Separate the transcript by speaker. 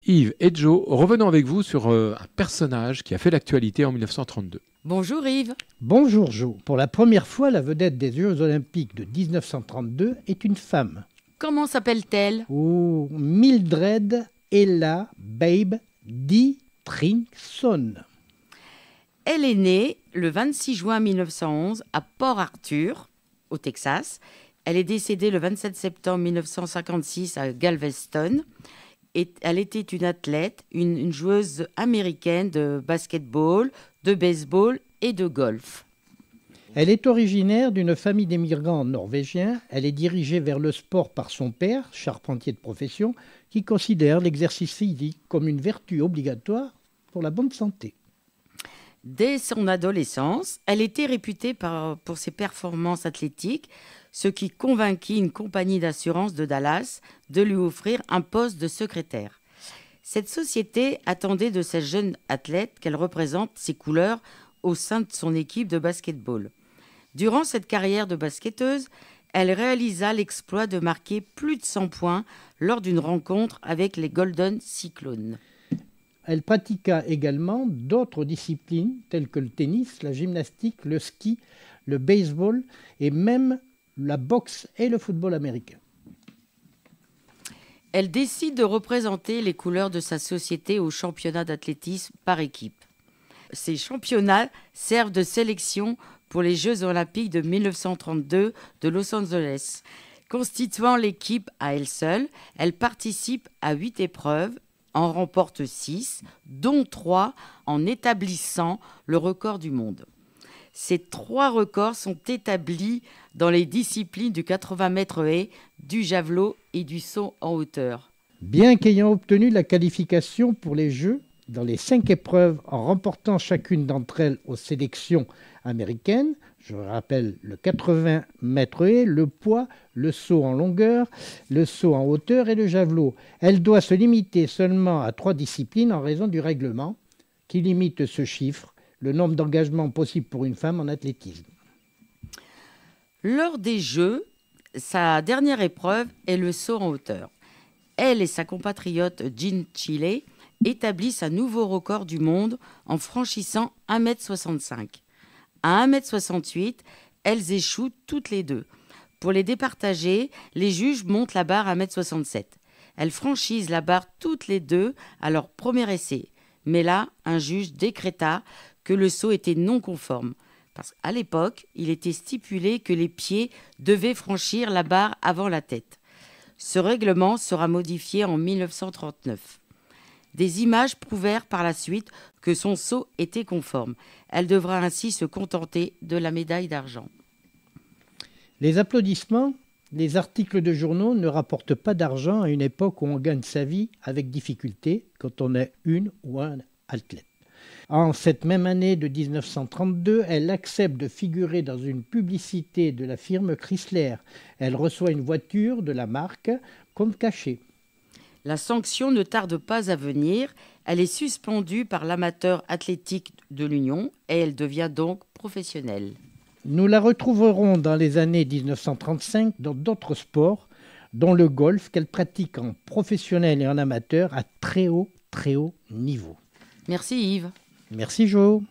Speaker 1: Yves et Joe, revenons avec vous sur un personnage qui a fait l'actualité en 1932.
Speaker 2: Bonjour Yves.
Speaker 3: Bonjour Joe. Pour la première fois, la vedette des Jeux Olympiques de 1932 est une femme.
Speaker 2: Comment s'appelle-t-elle?
Speaker 3: Oh, Mildred Ella Babe Dietrichson.
Speaker 2: Elle est née le 26 juin 1911 à Port Arthur, au Texas. Elle est décédée le 27 septembre 1956 à Galveston. Et elle était une athlète, une joueuse américaine de basketball, de baseball et de golf.
Speaker 3: Elle est originaire d'une famille d'immigrants norvégiens. Elle est dirigée vers le sport par son père, charpentier de profession, qui considère l'exercice physique comme une vertu obligatoire pour la bonne santé.
Speaker 2: Dès son adolescence, elle était réputée pour ses performances athlétiques, ce qui convainquit une compagnie d'assurance de Dallas de lui offrir un poste de secrétaire. Cette société attendait de cette jeune athlète qu'elle représente ses couleurs au sein de son équipe de basketball. Durant cette carrière de basketteuse, elle réalisa l'exploit de marquer plus de 100 points lors d'une rencontre avec les Golden Cyclones.
Speaker 3: Elle pratiqua également d'autres disciplines telles que le tennis, la gymnastique, le ski, le baseball et même la boxe et le football américain.
Speaker 2: Elle décide de représenter les couleurs de sa société aux championnats d'athlétisme par équipe. Ces championnats servent de sélection pour les Jeux olympiques de 1932 de Los Angeles. Constituant l'équipe à elle seule, elle participe à 8 épreuves, en remporte 6, dont 3 en établissant le record du monde. Ces 3 records sont établis dans les disciplines du 80 mètres haies, du javelot et du saut en hauteur.
Speaker 3: Bien qu'ayant obtenu la qualification pour les Jeux, dans les 5 épreuves en remportant chacune d'entre elles aux sélections américaines, je rappelle le 80 mètres haies, le poids, le saut en longueur, le saut en hauteur et le javelot. Elle doit se limiter seulement à 3 disciplines en raison du règlement qui limite ce chiffre, le nombre d'engagements possible pour une femme en athlétisme.
Speaker 2: Lors des Jeux, sa dernière épreuve est le saut en hauteur. Elle et sa compatriote Jean Chile établissent un nouveau record du monde en franchissant 1,65 m. À 1,68 m, elles échouent toutes les deux. Pour les départager, les juges montent la barre à 1,67 m. Elles franchissent la barre toutes les deux à leur premier essai. Mais là, un juge décréta que le saut était non conforme. Parce qu'à l'époque, il était stipulé que les pieds devaient franchir la barre avant la tête. Ce règlement sera modifié en 1939. Des images prouvèrent par la suite que son saut était conforme. Elle devra ainsi se contenter de la médaille d'argent.
Speaker 3: Les applaudissements, les articles de journaux ne rapportent pas d'argent à une époque où on gagne sa vie avec difficulté quand on est une ou un athlète. En cette même année de 1932, elle accepte de figurer dans une publicité de la firme Chrysler. Elle reçoit une voiture de la marque comme cachet.
Speaker 2: La sanction ne tarde pas à venir. Elle est suspendue par l'amateur athlétique de l'Union et elle devient donc professionnelle.
Speaker 3: Nous la retrouverons dans les années 1935 dans d'autres sports, dont le golf qu'elle pratique en professionnel et en amateur à très haut niveau.
Speaker 2: Merci Yves.
Speaker 3: Merci Jo.